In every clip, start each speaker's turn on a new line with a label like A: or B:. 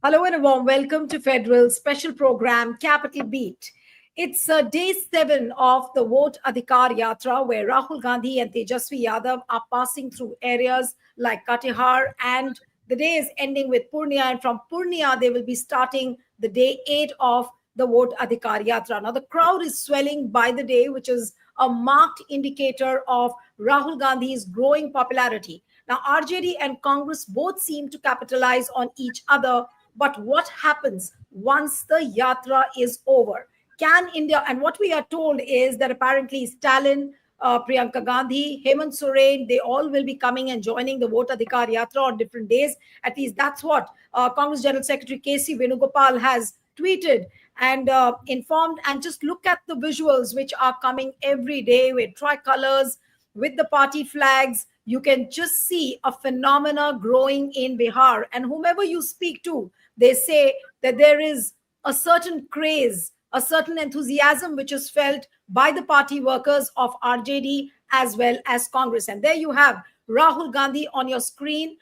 A: Hello and a warm welcome to Federal special program Capital Beat. It's day 7 of the Vote Adhikar Yatra, where Rahul Gandhi and Tejashwi Yadav are passing through areas like Katihar, and the day is ending with Purnia, and from Purnia they will be starting the day 8 of the Vote Adhikar Yatra. Now the crowd is swelling by the day, which is a marked indicator of Rahul Gandhi's growing popularity. Now RJD and Congress both seem to capitalize on each other, but what happens once the yatra is over? Can India, and what we are told is that apparently Stalin, Priyanka Gandhi, Hemant Soren, they all will be coming and joining the Vote Adhikar Yatra on different days. At least that's what Congress General Secretary KC Venugopal has tweeted and informed. And just look at the visuals which are coming every day with tricolors, with the party flags. You can just see a phenomena growing in Bihar. And whomever you speak to, they say that there is a certain craze, a certain enthusiasm which is felt by the party workers of RJD as well as Congress. And there you have Rahul Gandhi on your screen.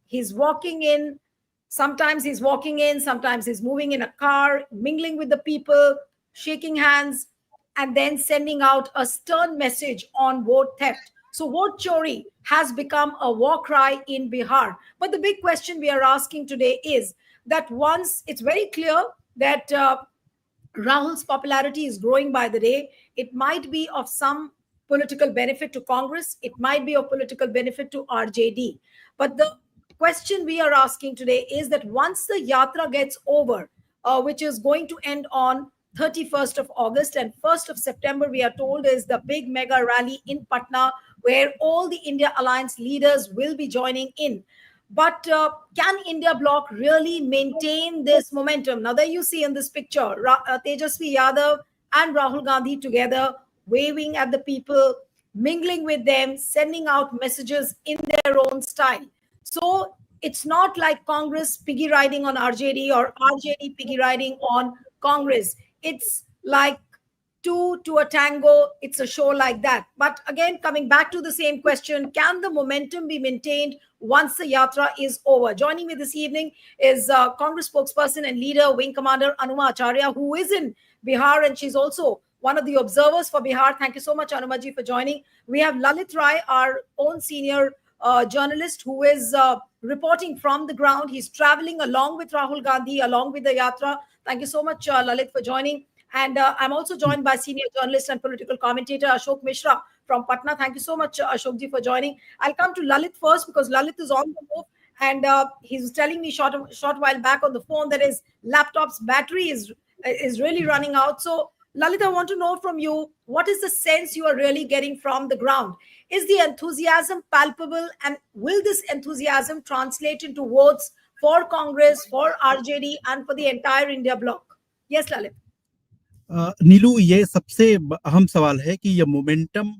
A: He's walking in. Sometimes he's walking in, sometimes he's moving in a car, mingling with the people, shaking hands, and then sending out a stern message on vote theft. So vote chori has become a war cry in Bihar. But the big question we are asking today is that once it's very clear that Rahul's popularity is growing by the day, it might be of some political benefit to Congress, it might be of political benefit to RJD. But the question we are asking today is that once the yatra gets over, which is going to end on 31st of August and 1st of September, we are told is the big mega rally in Patna, where all the India Alliance leaders will be joining in. But can India bloc really maintain this momentum? Now, there you see in this picture, Tejashwi Yadav and Rahul Gandhi together, waving at the people, mingling with them, sending out messages in their own style. So it's not like Congress piggy riding on RJD or RJD piggy riding on Congress. It's like two to a tango. It's a show like that. But again, coming back to the same question, can the momentum be maintained once the yatra is over? Joining me this evening is Congress spokesperson and leader, Wing Commander Anuma Acharya, who is in Bihar, and she's also one of the observers for Bihar. Thank you so much, Anumaji, for joining. We have Lalit Rai, our own senior journalist, who is reporting from the ground. He's traveling along with Rahul Gandhi, along with the yatra. Thank you so much, Lalit, for joining. And I'm also joined by senior journalist and political commentator Ashok Mishra from Patna. Thank you so much, Ashokji, for joining. I'll come to Lalit first because Lalit is on the move, and he was telling me short while back on the phone that his laptop's battery is really running out. So, Lalit, I want to know from you, what is the sense you are really getting from the ground? Is the enthusiasm palpable, and will this enthusiasm translate into votes for Congress, for RJD, and for the entire India bloc? Yes, Lalit.
B: नीलू, ये सबसे अहम सवाल है कि यह momentum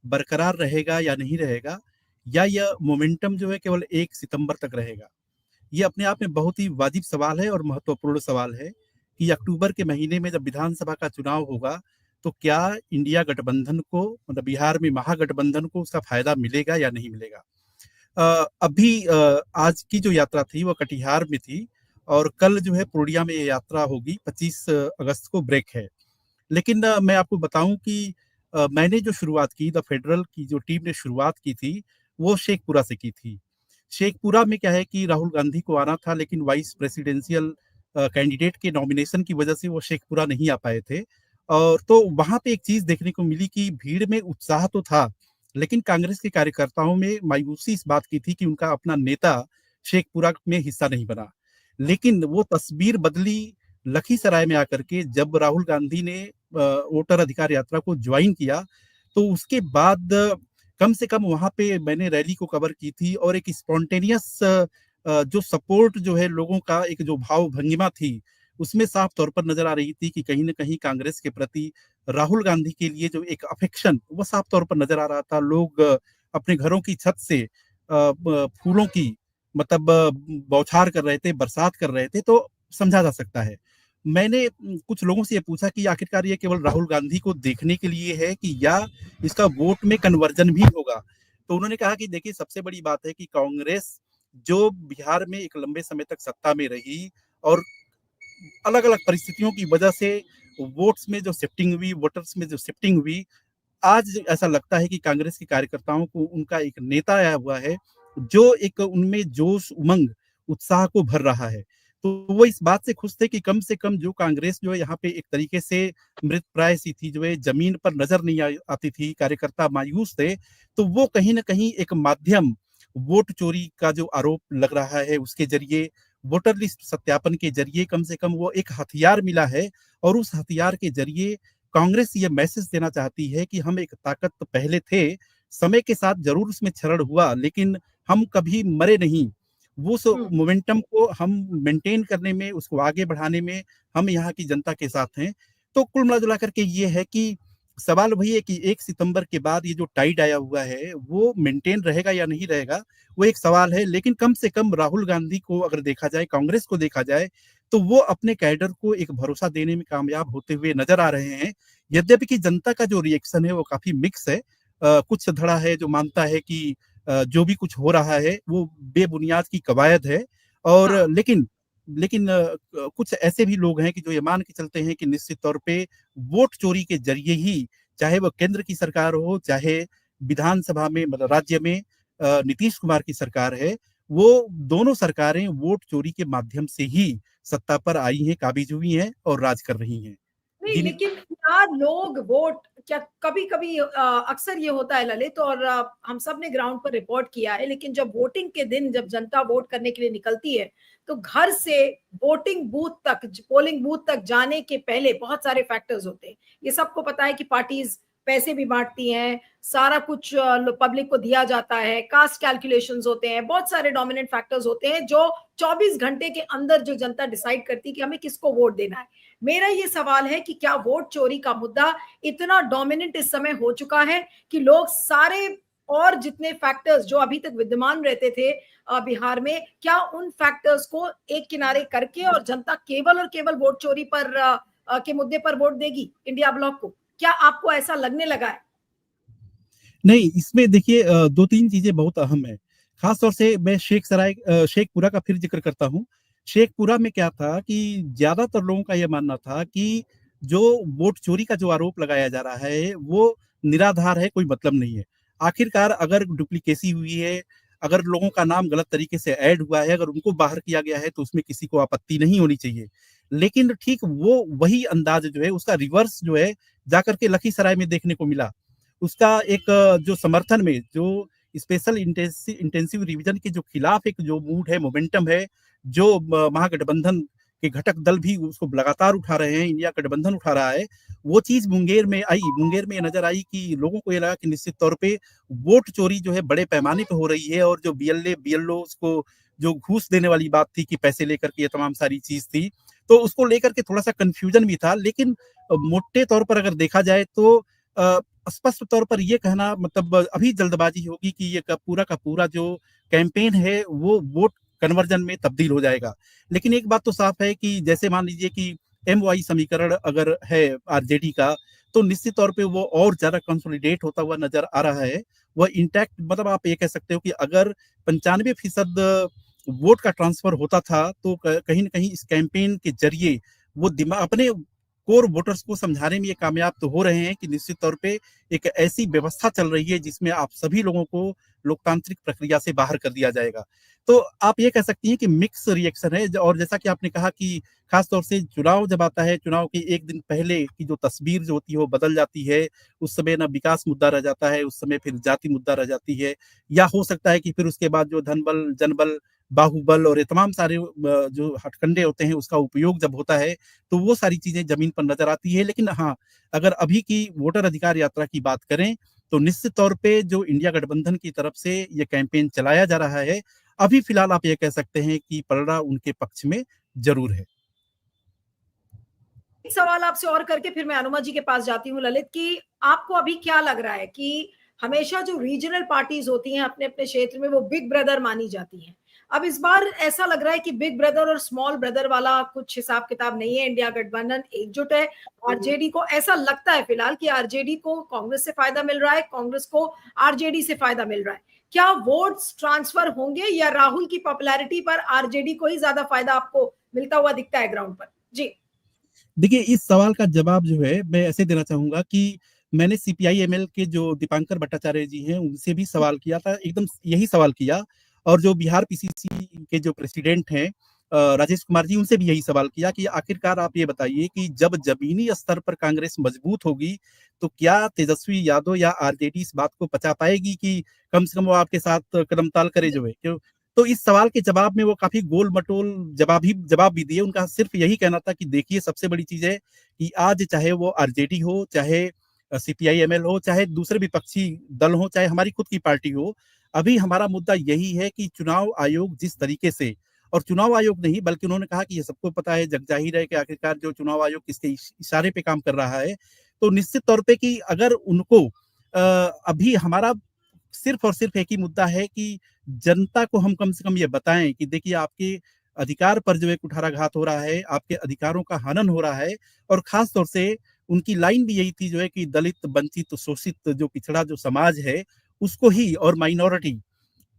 B: बरकरार रहेगा या नहीं रहेगा, या यह मोमेंटम जो है केवल 1 सितंबर तक रहेगा। ये अपने आप में बहुत ही वाजिब सवाल है और महत्वपूर्ण सवाल है कि अक्टूबर के महीने में जब विधानसभा का चुनाव होगा तो क्या इंडिया गठबंधन को, मतलब बिहार में महागठबंधन को उसका फायदा मिलेगा या नहीं मिलेगा। अभी आज की जो यात्रा थी वो कटिहार में थी और कल जो है पूर्णिया में ये यात्रा होगी। 25 अगस्त को ब्रेक है। लेकिन मैं आपको बताऊं कि मैंने जो शुरुआत की, द फेडरल की जो टीम ने शुरुआत की थी वो शेखपुरा से की थी। शेखपुरा में क्या है कि राहुल गांधी को आना था, लेकिन वाइस प्रेसिडेंशियल कैंडिडेट के नॉमिनेशन की वजह से वो शेखपुरा नहीं आ पाए थे। और तो वहां पे एक चीज देखने को मिली कि भीड़ में उत्साह तो था, लेकिन कांग्रेस के कार्यकर्ताओं में मायूसी इस बात की थी कि उनका अपना नेता शेखपुरा में हिस्सा नहीं बना। लेकिन वो तस्वीर बदली लखीसराय में आकर के, जब राहुल गांधी ने वोटर अधिकार यात्रा को ज्वाइन किया तो उसके बाद कम से कम वहां पे मैंने रैली को कवर की थी और एक स्पॉन्टेनियस जो सपोर्ट जो है लोगों का, एक जो भाव भंगिमा थी उसमें साफ तौर पर नजर आ रही थी कि कहीं ना कहीं कांग्रेस के प्रति राहुल गांधी के लिए जो एक अफेक्शन वो साफ तौर पर नजर आ रहा था। लोग अपने घरों की छत से फूलों की मतलब बौछार कर रहे थे, बरसात कर रहे थे, तो समझा जा सकता है। मैंने कुछ लोगों से ये पूछा कि आखिरकार ये केवल राहुल गांधी को देखने के लिए है कि या इसका वोट में कन्वर्जन भी होगा। तो उन्होंने कहा कि देखिए, सबसे बड़ी बात है कि कांग्रेस जो बिहार में एक लंबे समय तक सत्ता में रही और अलग अलग परिस्थितियों की वजह से वोट्स में जो शिफ्टिंग हुई, वोटर्स में जो शिफ्टिंग हुई, आज ऐसा लगता है कि कांग्रेस के कार्यकर्ताओं को उनका एक नेता आया हुआ है, जो एक उनमें जोश, उमंग, उत्साह को भर रहा है। तो वो इस बात से खुश थे कि कम से कम जो कांग्रेस जो है यहाँ पे एक तरीके से मृतप्राय सी थी, जो है ज़मीन पर नज़र नहीं आती थी, कार्यकर्ता मायूस थे, तो वो कहीं न कहीं एक माध्यम, वोट चोरी का जो आरोप लग रहा है, उसके ज़रिए, वोटर लिस्ट सत्यापन के ज़रिए कम से कम वो एक हथियार मिला है और उस हथियार के ज़रिए कांग्रेस ये मैसेज देना चाहती है कि हम एक ताकत तो पहले थे, समय के साथ ज़रूर उसमें क्षरण हुआ, लेकिन हम कभी मरे नहीं। वो उस मोमेंटम को हम मेंटेन करने में, उसको आगे बढ़ाने में हम यहाँ की जनता के साथ हैं। तो कुल मिला-जुला करके ये है कि सवाल वही है कि 1 सितंबर के बाद ये जो टाइड आया हुआ है, वो मेंटेन रहेगा या नहीं रहेगा, वो एक सवाल है। लेकिन कम से कम राहुल गांधी को अगर देखा जाए, कांग्रेस को देखा जाए, तो वो अपने कैडर को एक भरोसा देने में कामयाब होते हुए नज़र आ रहे हैं। यद्यपि कि जनता का जो रिएक्शन है, वो काफ़ी मिक्स है। कुछ धड़ा है जो मानता है कि जो भी कुछ हो रहा है, वो बेबुनियाद की कवायद है और
A: हाँ।
B: लेकिन लेकिन कुछ ऐसे भी लोग हैं कि जो ये मान के चलते हैं कि निश्चित तौर पे वोट चोरी के ज़रिए ही, चाहे वो केंद्र की सरकार हो, चाहे विधानसभा में मतलब राज्य में नीतीश कुमार की सरकार है, वो दोनों सरकारें वोट चोरी के माध्यम से ही सत्ता पर आई हैं, काबिज हुई हैं और राज कर रही हैं।
A: नहीं,
B: जिन
A: लेकिन क्या लोग वोट, क्या कभी-कभी अक्सर ये होता है ललित, और हम सब ने ग्राउंड पर रिपोर्ट किया है, लेकिन जब वोटिंग के दिन जब जनता वोट करने के लिए निकलती है, तो घर से वोटिंग बूथ तक, पोलिंग बूथ तक जाने के पहले बहुत सारे फैक्टर्स होते हैं। ये सबको पता है कि पार्टीज पैसे भी बांटती हैं, सारा कुछ पब्लिक को दिया जाता है, कास्ट कैलकुलेशंस होते हैं, बहुत सारे डोमिनेंट फैक्टर्स होते हैं जो 24 घंटे के अंदर जो जनता डिसाइड करती है कि हमें किसको वोट देना है। मेरा ये सवाल है कि क्या वोट चोरी का मुद्दा इतना डोमिनेंट इस समय हो चुका है कि लोग सारे और जितने फैक्टर्स जो अभी तक विद्यमान रहते थे बिहार में, क्या उन फैक्टर्स को एक किनारे करके और जनता केवल और केवल वोट चोरी पर के मुद्दे पर वोट देगी इंडिया ब्लॉक को? क्या आपको ऐसा लगने लगा है?
B: नहीं, इसमें देखिए 2-3 चीज़ें बहुत अहम हैं। ख़ास तौर से मैं शेखपुरा का फिर ज़िक्र करता हूँ। शेखपुरा में क्या था कि ज़्यादातर लोगों का ये मानना था कि जो वोट चोरी का जो आरोप लगाया जा रहा है, वो निराधार है, कोई मतलब नहीं है। आखिरकार अगर डुप्लीकेसी हुई है, अगर लोगों का नाम गलत तरीके से ऐड हुआ है, अगर उनको बाहर किया गया है, तो उसमें किसी को आपत्ति नहीं होनी चाहिए। लेकिन ठीक वो वही अंदाज़ जो है, उसका रिवर्स जो है, जाकर के लखीसराय में देखने को मिला। उसका एक जो समर्थन में जो स्पेशल इंटेंसिव रिवीजन के जो खिलाफ एक जो मूड है, मोमेंटम है, जो महागठबंधन के घटक दल भी उसको लगातार उठा रहे हैं, इंडिया गठबंधन उठा रहा है, वो चीज़ मुंगेर में आई। मुंगेर में नज़र आई कि लोगों को ये लगा कि निश्चित तौर पे वोट चोरी जो है बड़े पैमाने पे हो रही है और जो बीएलए, बीएलओ को जो घूस देने वाली बात थी कि पैसे लेकर के ये तमाम सारी चीज़ थी, तो उसको लेकर के थोड़ा-सा कन्फ्यूजन भी था। लेकिन मोटे तौर पर अगर देखा जाए तो अ, स्पष्ट तौर पर ये कहना मतलब अभी जल्दबाजी होगी कि ये का पूरा जो कैंपेन है वो वोट कन्वर्जन में तब्दील हो जाएगा। लेकिन एक बात तो साफ है कि जैसे मान लीजिए कि एमवाई समीकरण अगर है आरजेडी का, तो निश्चित तौर पे वो और ज़्यादा कंसोलिडेट होता हुआ नज़र आ रहा है। वह इंटैक्ट मतलब आप ये कह सकते हो कि अगर 95% वोट का ट्रांसफ़र होता था, तो क कहीं न कहीं इस कैंपेन के ज़रिए वो अपने कोर वोटर्स को समझाने में ये कामयाब तो हो रहे हैं कि निश्चित तौर पे एक ऐसी व्यवस्था चल रही है जिसमें आप सभी लोगों को लोकतांत्रिक प्रक्रिया से बाहर कर दिया जाएगा। तो आप ये कह सकती हैं कि मिक्स रिएक्शन है और जैसा कि आपने कहा कि खास तौर से चुनाव जब आता है, चुनाव के 1 दिन पहले की जो तस्वीर जो होती है वो बदल जाती है। उस समय ना विकास मुद्दा रह जाता है, उस समय फिर जाति मुद्दा रह जाती है या हो सकता है कि फिर उसके बाद जो धनबल, जनबल, बाहुबल और ये तमाम सारे जो हथकंडे होते हैं उसका उपयोग जब होता है तो वो सारी चीज़ें ज़मीन पर नज़र आती है। लेकिन हाँ, अगर अभी की वोटर अधिकार यात्रा की बात करें, तो निश्चित तौर पे जो इंडिया गठबंधन की तरफ से ये कैंपेन चलाया जा रहा है, अभी फ़िलहाल आप ये कह सकते हैं कि पलड़ा उनके पक्ष में ज़रूर है।
A: एक सवाल आपसे और करके फिर मैं अनुमा जी के पास जाती हूँ ललित, कि आपको अभी क्या लग रहा है कि हमेशा जो रीजनल पार्टीज होती हैं अपने अपने क्षेत्र में, वो बिग ब्रदर मानी जाती हैं। अब इस बार ऐसा लग रहा है कि बिग ब्रदर और स्मॉल ब्रदर वाला कुछ हिसाब किताब नहीं है, इंडिया गठबंधन एकजुट है। आरजेडी को ऐसा लगता है फिलहाल कि आरजेडी को कांग्रेस से फायदा मिल रहा है, कांग्रेस को आरजेडी से फायदा मिल रहा है। क्या वोट्स ट्रांसफर होंगे या राहुल की पॉपुलैरिटी पर आरजेडी को ही ज्यादा फायदा आपको मिलता हुआ दिखता है ग्राउंड पर? जी।
B: देखिए, इस सवाल का जवाब जो है मैं ऐसे देना चाहूंगा कि मैंने सीपीआई एमएल के जो दीपांकर भट्टाचार्य जी हैं उनसे भी सवाल किया था, एकदम यही सवाल किया। और जो बिहार पीसीसी के जो प्रेसिडेंट हैं राजेश कुमार जी, उनसे भी यही सवाल किया कि आखिरकार आप ये बताइए कि जब जमीनी स्तर पर कांग्रेस मजबूत होगी तो क्या तेजस्वी यादव या आरजेडी इस बात को पचा पाएगी कि कम से कम वो आपके साथ कदम ताल करे जो है क्यों। तो इस सवाल के जवाब में वो काफी गोल मटोल जवाब भी दिए। उनका सिर्फ यही कहना था कि देखिए, सबसे बड़ी चीज है कि आज चाहे वो आरजेडी हो, चाहे सीपीआई एमएल हो, चाहे दूसरे विपक्षी दल हो, चाहे हमारी खुद की पार्टी हो, अभी हमारा मुद्दा यही है कि चुनाव आयोग जिस तरीके से, और चुनाव आयोग नहीं बल्कि उन्होंने कहा कि ये सबको पता है, जग जाहिर है कि आखिरकार जो चुनाव आयोग किसके इशारे पे काम कर रहा है, तो निश्चित तौर पे कि अगर उनको अभी हमारा सिर्फ और सिर्फ एक ही मुद्दा है कि जनता को हम कम से कम ये बताएं कि देखिए, आपके अधिकार पर जो है कुठाराघात हो रहा है, आपके अधिकारों का हनन हो रहा है। और खास तौर से उनकी लाइन भी यही थी जो है कि दलित, वंचित, शोषित जो पिछड़ा जो समाज है उसको ही, और माइनॉरिटी,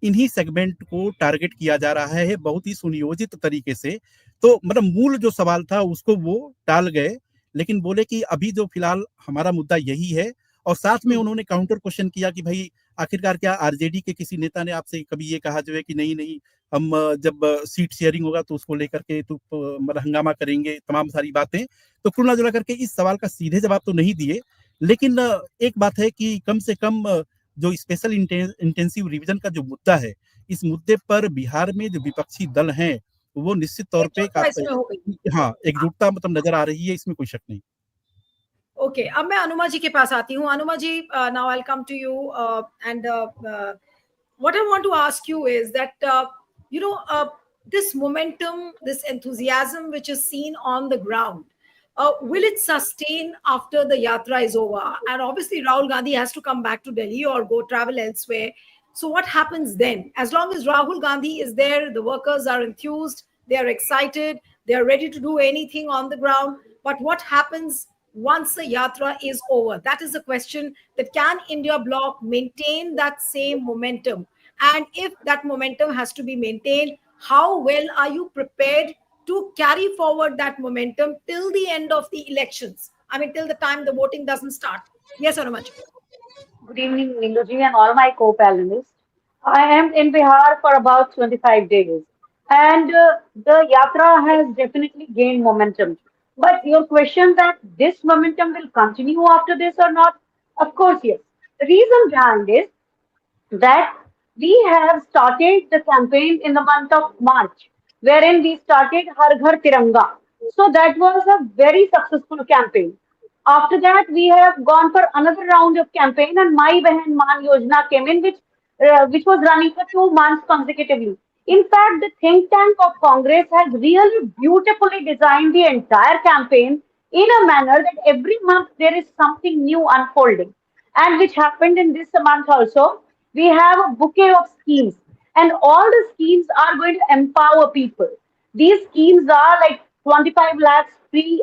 B: इन्हीं सेगमेंट को टारगेट किया जा रहा है बहुत ही सुनियोजित तरीके से। तो मतलब मूल जो सवाल था उसको वो टाल गए, लेकिन बोले कि अभी जो फिलहाल हमारा मुद्दा यही है। और साथ में उन्होंने काउंटर क्वेश्चन किया कि भाई आखिरकार क्या आरजेडी के किसी नेता ने आपसे कभी ये कहा जो है कि नहीं नहीं, हम जब सीट शेयरिंग होगा तो उसको लेकर के तो मतलब हंगामा करेंगे, तमाम सारी बातें। तो कुल मिला करके इस सवाल का सीधे जवाब तो नहीं दिए, लेकिन एक बात है कि कम से कम जो स्पेशल इंटेंसिव रिवीजन का जो मुद्दा है, इस मुद्दे पर बिहार में जो विपक्षी दल हैं वो निश्चित तौर पे
A: एकजुटता इसमें हो गई।
B: हाँ, एकजुटता मतलब नजर आ रही है, इसमें कोई शक नहीं।
A: ओके, अब मैं अनुमा जी के पास आती हूँ। Anuma ji, now I come to you and what I want to ask you is that you know this momentum, this enthusiasm which is seen on the ground, will it sustain after the yatra is over? And obviously Rahul Gandhi has to come back to Delhi or go travel elsewhere. So what happens then? As long as Rahul Gandhi is there, the workers are enthused, they are excited, they are ready to do anything on the ground. But what happens once the yatra is over? That is the question, that can India bloc maintain that same momentum? And if that momentum has to be maintained, how well are you prepared to carry forward that momentum till the end of the elections? I mean, till the time the voting doesn't start. Yes, Anumaji.
C: Good evening, Ninduji, and all my co-panelists. I am in Bihar for about 25 days, and the yatra has definitely gained momentum. But your question that this momentum will continue after this or not? Of course, yes. The reason behind is that we have started the campaign in the month of March, wherein we started Har Ghar Tiranga. So that was a very successful campaign. After that, we have gone for another round of campaign, and My Behan Man Yojana came in, which was running for 2 months consecutively. In fact, the think tank of Congress has really beautifully designed the entire campaign in a manner that every month there is something new unfolding, and which happened in this month also. We have a bouquet of schemes, and all the schemes are going to empower people. These schemes are like 25 lakhs free,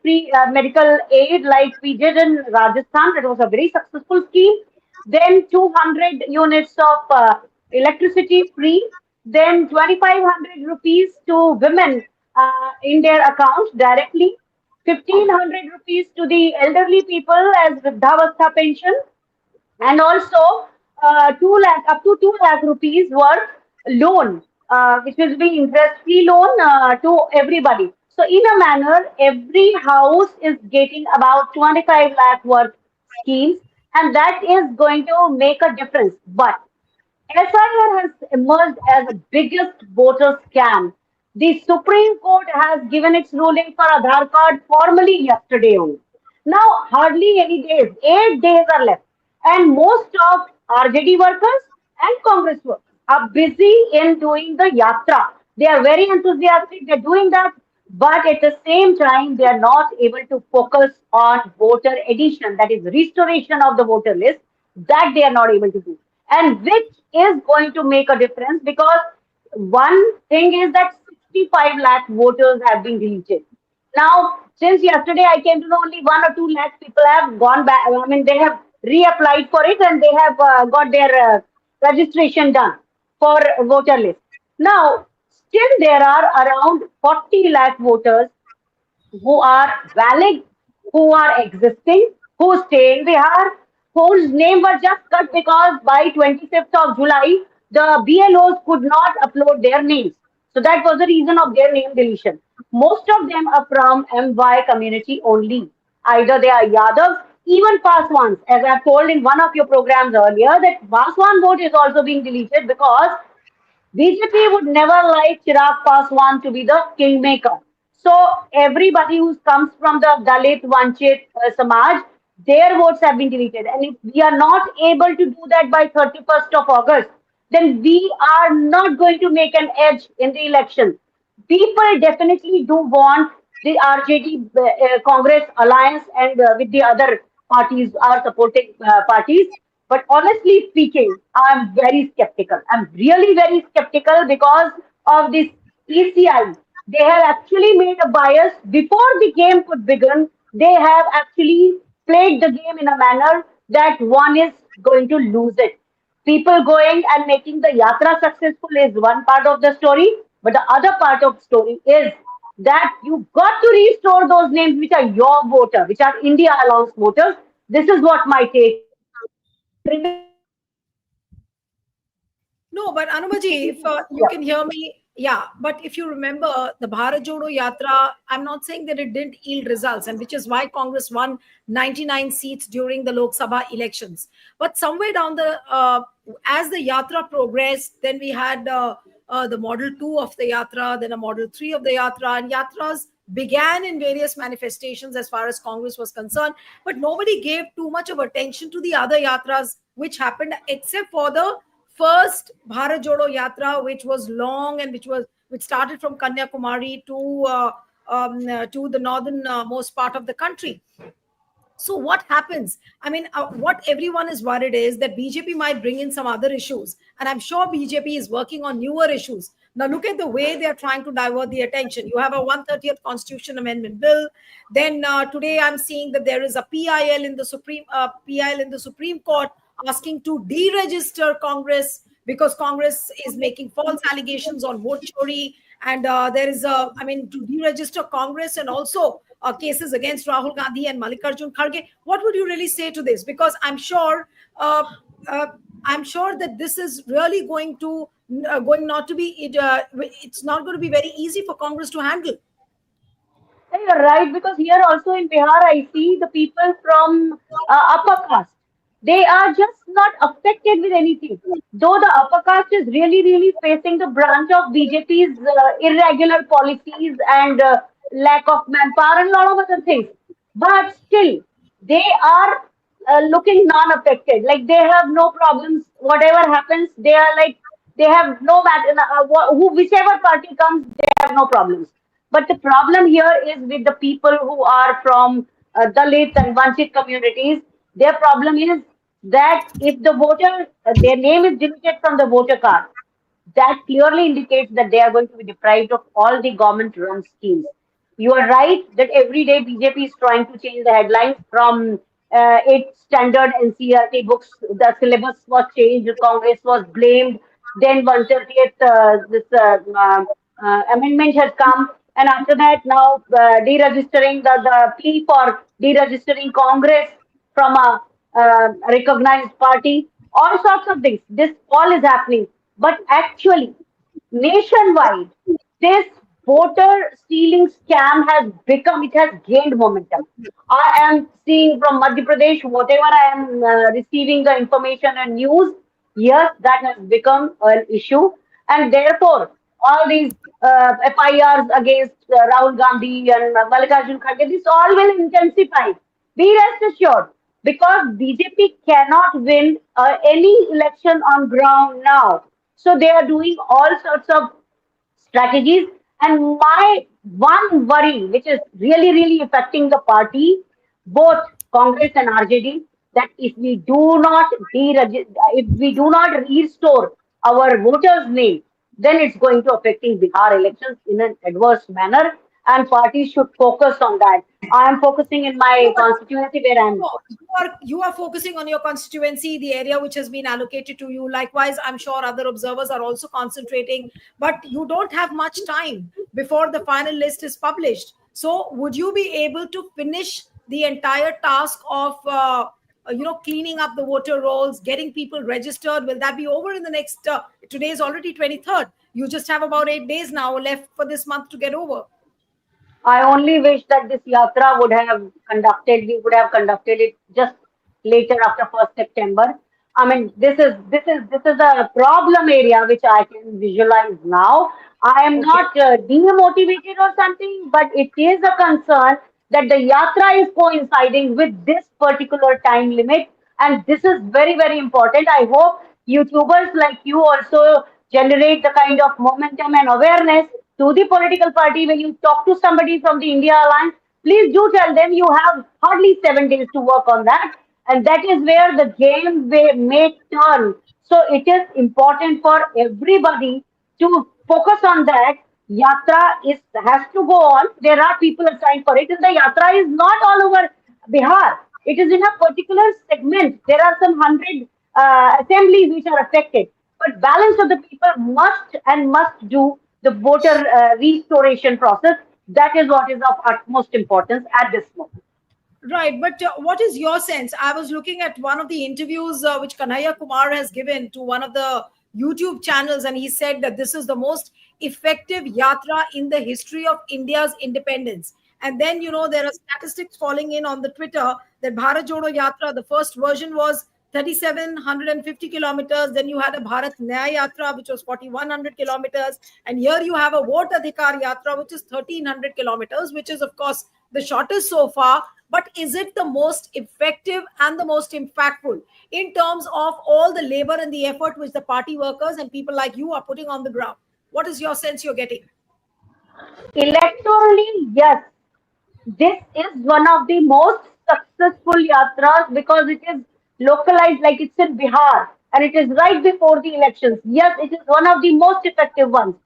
C: free medical aid, like we did in Rajasthan. That was a very successful scheme. Then 200 units of electricity free. Then 2500 rupees to women in their accounts directly. 1500 rupees to the elderly people as Vridhavastha pension, and also 2 lakh up to 2 lakh rupees worth loan, which will be interest free loan to everybody. So in a manner, every house is getting about 25 lakh worth schemes, and that is going to make a difference. But SIR has emerged as the biggest voter scam. The Supreme Court has given its ruling for Aadhaar card formally yesterday only. Now, hardly any days, 8 days are left, and most of RJD workers and Congress workers are busy in doing the yatra. They are very enthusiastic, they're doing that, but at the same time, they are not able to focus on voter addition, that is, restoration of the voter list, that they are not able to do, and which is going to make a difference, because one thing is that 65 lakh voters have been deleted. Now, since yesterday, I came to know only 1 or 2 lakh people have gone back. I mean, they have reapplied for it, and they have got their registration done for voter list. Now, still there are around 40 lakh voters who are valid, who are existing, who stay in Bihar, whose name was just cut because by 25th of July, the BLOs could not upload their names. So that was the reason of their name deletion. Most of them are from MY community only. Either they are Yadavs, even Paswans, as I've told in one of your programs earlier, that Paswan vote is also being deleted because BJP would never like Chirag Paswan to be the kingmaker. So everybody who comes from the Dalit Vanchit Samaj, their votes have been deleted. And if we are not able to do that by 31st of August, then we are not going to make an edge in the election. People definitely do want the RJD Congress alliance and with the other parties, our supporting parties. But honestly speaking, I'm very skeptical. I'm really very skeptical because of this ECI. They have actually made a bias before the game could begin. They have actually played the game in a manner that one is going to lose it. People going and making the yatra successful is one part of the story, but the other part of the story is that you got to restore those names which are your voter, which are India Alliance voters. This is what my take is.
A: No, but Anumaji, if you
C: Yeah.
A: can hear me, yeah. But if you remember the Bharat Jodo Yatra, I'm not saying that it didn't yield results, and which is why Congress won 99 seats during the Lok Sabha elections. But somewhere down the, as the Yatra progressed, then we had the Model 2 of the Yatra, then a Model 3 of the Yatra, and Yatras began in various manifestations as far as Congress was concerned, but nobody gave too much of attention to the other Yatras which happened, except for the first Bharat Jodo Yatra, which was long and which started from Kanyakumari to the northern most part of the country. So what happens? I mean, what everyone is worried is that BJP might bring in some other issues, and I'm sure BJP is working on newer issues. Now look at the way they are trying to divert the attention. You have a 130th Constitution Amendment Bill. Then today I'm seeing that there is a PIL in the Supreme Court asking to deregister Congress because Congress is making false allegations on vote chori, and there is I mean, to deregister Congress and also cases against Rahul Gandhi and Mallikarjun Kharge. What would you really say to this? Because uh, uh, I'm sure that this is really going not to be it's not going to be very easy for Congress to handle.
C: Yeah, you're right, because here also in Bihar, I see the people from upper caste. They are just not affected with anything. Though the upper caste is really, really facing the branch of BJP's irregular policies and lack of manpower and a lot of other things. But still, they are looking non-affected. Like they have no problems. Whatever happens, they are like they have no matter whichever party comes, they have no problems. But the problem here is with the people who are from Dalit and Vanchit communities. Their problem is that if the voter, their name is deleted from the voter card, that clearly indicates that they are going to be deprived of all the government run schemes. You are right that every day BJP is trying to change the headlines from its standard NCERT books. The syllabus was changed, Congress was blamed. Then 130th this amendment has come, and after that now deregistering the plea for deregistering Congress from a recognized party, all sorts of things. This all is happening. But actually, nationwide, this voter stealing scam has become, it has gained momentum. I am seeing from Madhya Pradesh, whatever I am receiving the information and news, yes, that has become an issue. And therefore, all these FIRs against Rahul Gandhi and Mallikarjun Kharge, this all will intensify. Be rest assured, because BJP cannot win any election on ground now. So they are doing all sorts of strategies. And my one worry, which is really, really affecting the party, both Congress and RJD, that if we do not restore our voters' name, then it's going to affecting Bihar elections in an adverse manner. and parties should focus on that. I am focusing in
A: No,
C: my
A: but
C: constituency where I'm.
A: no, you are focusing on your constituency, the area which has been allocated to you. Likewise, I'm sure other observers are also concentrating, but you don't have much time before the final list is published. So, would you be able to finish the entire task of cleaning up the voter rolls, getting people registered? Will that be over in the next? Today is already 23rd. You just have about 8 days now left for this month to get over.
C: I only wish that this yatra would have conducted. We would have conducted it just later after 1st September. I mean, this is a problem area which I can visualize now. I am
A: Okay.
C: not demotivated or something, but it is a concern that the yatra is coinciding with this particular time limit, and this is very very important. I hope YouTubers like you also generate the kind of momentum and awareness to the political party. When you talk to somebody from the India Alliance, please do tell them you have hardly 7 days to work on that. And that is where the game may turn. So it is important for everybody to focus on that. Yatra is has to go on. There are people assigned for it, and the yatra is not all over Bihar. It is in a particular segment. There are some 100 assemblies which are affected, but balance of the people must do the voter restoration process. That is what is of utmost importance at this moment.
A: Right, but what is your sense? I was looking at one of the interviews which Kanhaiya Kumar has given to one of the YouTube channels, and he said that this is the most effective yatra in the history of India's independence. And then, there are statistics falling in on the Twitter that Bharat Jodo Yatra, the first version was 3,750 kilometers. Then you had a Bharat Nyaya Yatra, which was 4,100 kilometers. And here you have a Voter Adhikar Yatra, which is 1,300 kilometers, which is, of course, the shortest so far. But is it the most effective and the most impactful in terms of all the labor and the effort which the party workers and people like you are putting on the ground? What is your sense you're getting?
C: Electorally, yes, this is one of the most successful yatras because it is localized, like it's in Bihar, and it is right before the elections. Yes, it is one of the most effective ones.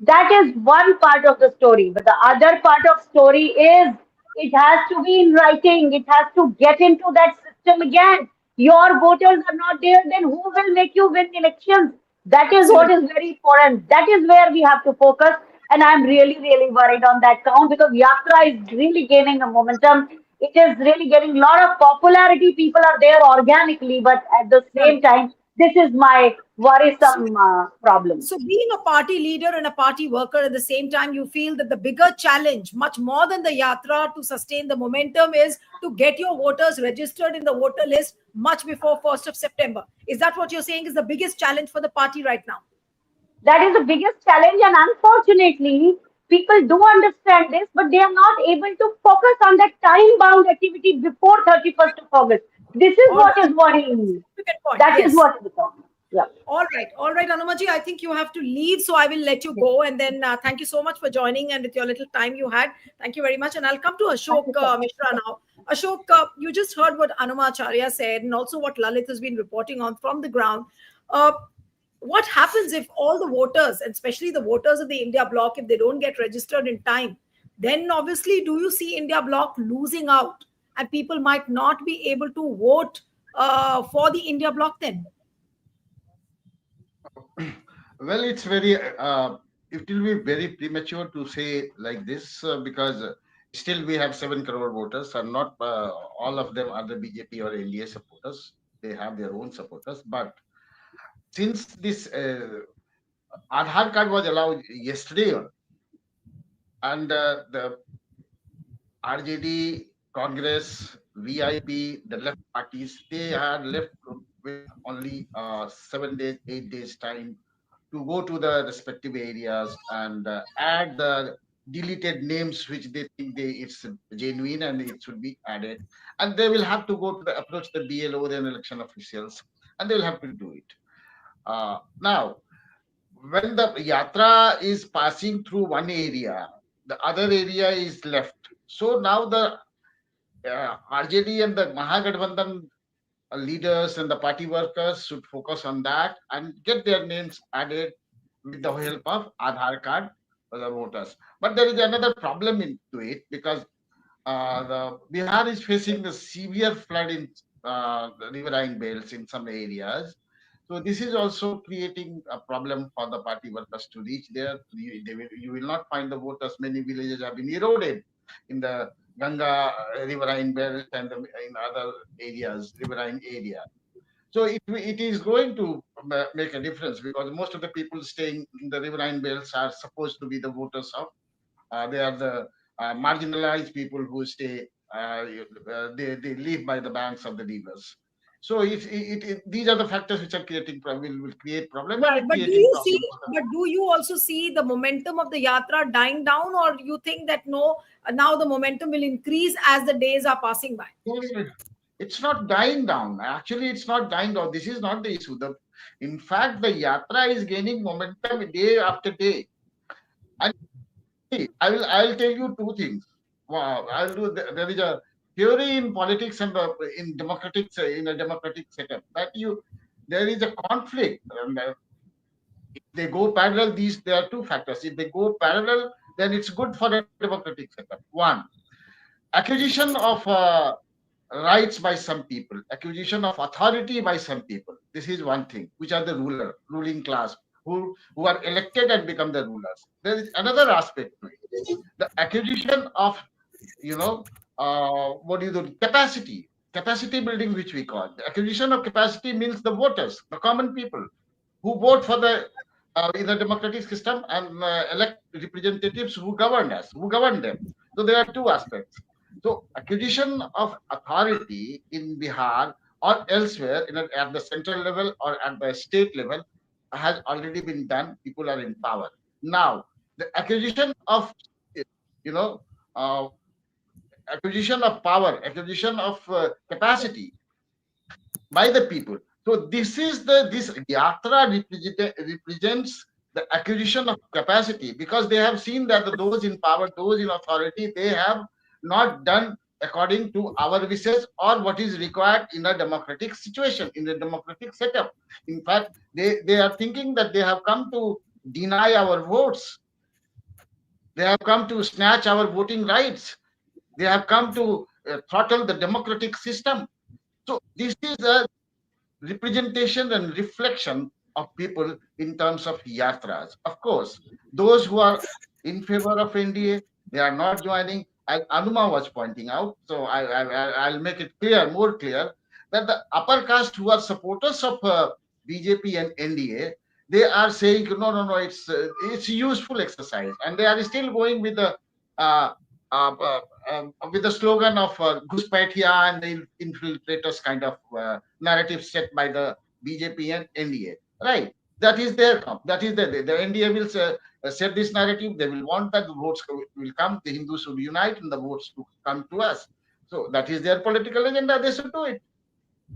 C: That is one part of the story, but the other part of story is it has to be in writing. It has to get into that system again. Your voters are not there, then who will make you win elections? That is what
A: Absolutely.
C: is very important. That is where we have to focus. And I'm really, really worried on that count because Yatra is really gaining a momentum. It is really getting a lot of popularity. People are there organically, but at the
A: Right.
C: same time, this is my
A: So,
C: worrisome problem.
A: So, being a party leader and a party worker at the same time, you feel that the bigger challenge, much more than the yatra to sustain the momentum, is to get your voters registered in the voter list much before 1st of September. Is that what you're saying is the biggest challenge for the party right now?
C: That is the biggest challenge, and unfortunately, people do understand this, but they are not able to focus on that time bound activity before 31st of August. This is
A: All
C: what
A: right.
C: is worrying me.
A: Significant point.
C: That is
A: Yes.
C: what is the problem. Yeah.
A: All right, Anumaji. I think you have to leave, so I will let you go. And then thank you so much for joining and with your little time you had. Thank you very much. And I'll come to
C: Thank
A: Ashok
C: you so much.
A: Mishra now. Ashok, you just heard what Anumacharya said, and also what Lalit has been reporting on from the ground. Uh, what happens if all the voters, and especially the voters of the India bloc, if they don't get registered in time? Then obviously, do you see India bloc losing out, and people might not be able to vote for the India bloc then?
D: Well, it's very, it will be very premature to say like this because still we have 7 crore voters, and not all of them are the BJP or NDA supporters. They have their own supporters. But since this Aadhaar card was allowed yesterday, and the RJD, Congress, VIP, the left parties, they had left with only 7 days, 8 days time to go to the respective areas and add the deleted names which they think it's genuine and it should be added, and they will have to go to the approach the BLO and election officials, and they will have to do it. Now, when the yatra is passing through one area, the other area is left. So now the RJD and the Mahagathbandhan leaders and the party workers should focus on that and get their names added with the help of Aadhaar card. the voters. But there is another problem into it, because the Bihar is facing the severe flood in the riverine belts in some areas. So this is also creating a problem for the party workers to reach there. You will not find the voters. Many villages have been eroded in the Ganga riverine belt and in other areas, riverine area. So it is going to make a difference, because most of the people staying in the riverine belts are supposed to be the voters of. They are the marginalized people who stay. They live by the banks of the rivers. So these are the factors which are creating will create problem, and
A: Right.
D: it
A: But do
D: creating
A: you see,
D: problem for the.
A: but do you also see the momentum of the yatra dying down, or you think that no, now the momentum will increase as the days are passing by?
D: It's not dying down. Actually, it's not dying down. This is not the issue. In fact, the yatra is gaining momentum day after day. And see, I'll tell you two things. Wow, I'll do. There is a theory in politics and in a democratic setup, that there is a conflict. And if they go parallel, there are two factors. If they go parallel, then it's good for a democratic setup. One, acquisition of rights by some people, acquisition of authority by some people. This is one thing, which are the ruling class, who are elected and become the rulers. There is another aspect to it, the acquisition of, you know, what do you do? Capacity building, which we call. The acquisition of capacity means the voters, the common people who vote for the in a democratic system and elect representatives who govern us, who govern them. So there are two aspects. So acquisition of authority in Bihar or elsewhere at the central level or at the state level has already been done. People are in power. Now, the acquisition of, you know, uh, acquisition of power, acquisition of capacity by the people. So this yatra represents the acquisition of capacity, because they have seen that those in power, those in authority, they have not done according to our wishes or what is required in a democratic situation, in a democratic setup. In fact, they are thinking that they have come to deny our votes. They have come to snatch our voting rights. They have come to throttle the democratic system. So this is a representation and reflection of people in terms of yatras. Of course, those who are in favor of NDA, they are not joining. Anuma was pointing out, so I'll make it clear, more clear, that the upper caste who are supporters of BJP and NDA, they are saying no, no, no, it's a useful exercise, and they are still going uh, with the slogan of Ghuspaithia and the infiltrators kind of narrative set by the BJP and NDA. Right? That is their camp. That is the NDA will set this narrative. They will want that the votes will come. The Hindus should unite and the votes to come to us. So that is their political agenda. They should do it.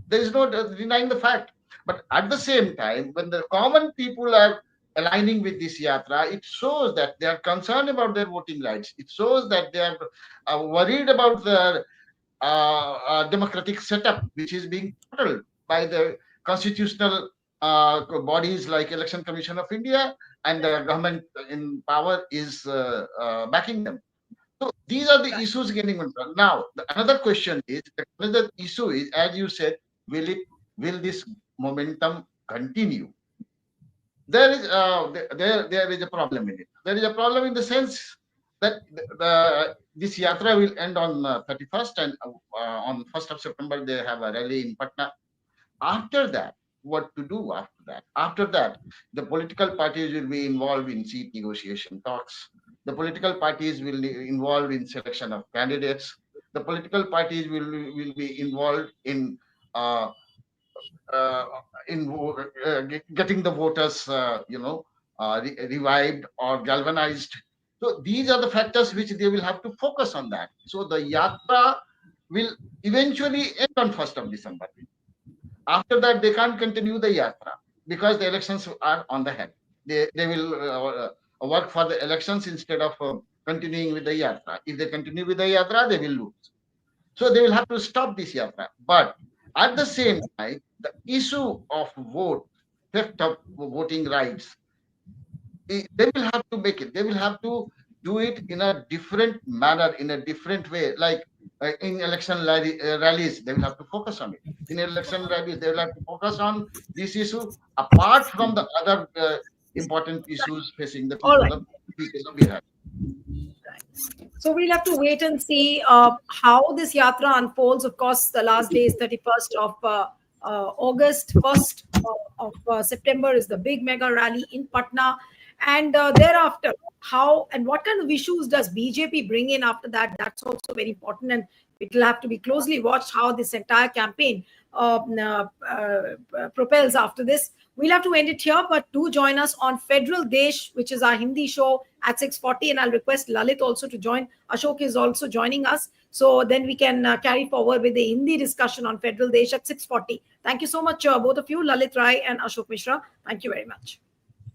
D: There is no denying the fact. But at the same time, when the common people are aligning with this yatra, it shows that they are concerned about their voting rights. It shows that they are worried about the democratic setup, which is being throttled by the constitutional bodies like Election Commission of India, and the government in power is backing them. So these are the issues getting control. Now, another question is, another issue is, as you said, will this momentum continue? There is a problem in it. There is a problem in the sense that this yatra will end on 31st, and on 1st of September they have a rally in Patna. After that, what to do after that? After that, the political parties will be involved in seat negotiation talks. The political parties will be involved in selection of candidates. The political parties will be involved uh, uh, getting the voters, revived or galvanized. So these are the factors which they will have to focus on that. So the yatra will eventually end on 1st of December. After that, they can't continue the yatra because the elections are on the head. They will work for the elections instead of continuing with the yatra. If they continue with the yatra, they will lose. So they will have to stop this yatra. But at the same time, the issue of theft of voting rights, they will have to make it. They will have to do it in a different manner, in a different way. Like in election rallies, they will have to focus on it. In election rallies, they will have to focus on this issue apart from the other important issues facing the
A: All
D: people
A: right.
D: of Bihar.
A: So we'll have to wait and see how this yatra unfolds. Of course, the last day is 31st of August. 1st of September is the big mega rally in Patna. And thereafter, how and what kind of issues does BJP bring in after that? That's also very important. And it will have to be closely watched how this entire campaign propels after this. We'll have to end it here, but do join us on Federal Desh, which is our Hindi show at 6:40, and I'll request Lalit also to join. Ashok is also joining us, so then we can carry forward with the Hindi discussion on Federal Desh at 6:40. Thank you so much, both of you, Lalit Rai and Ashok Mishra. Thank you very much.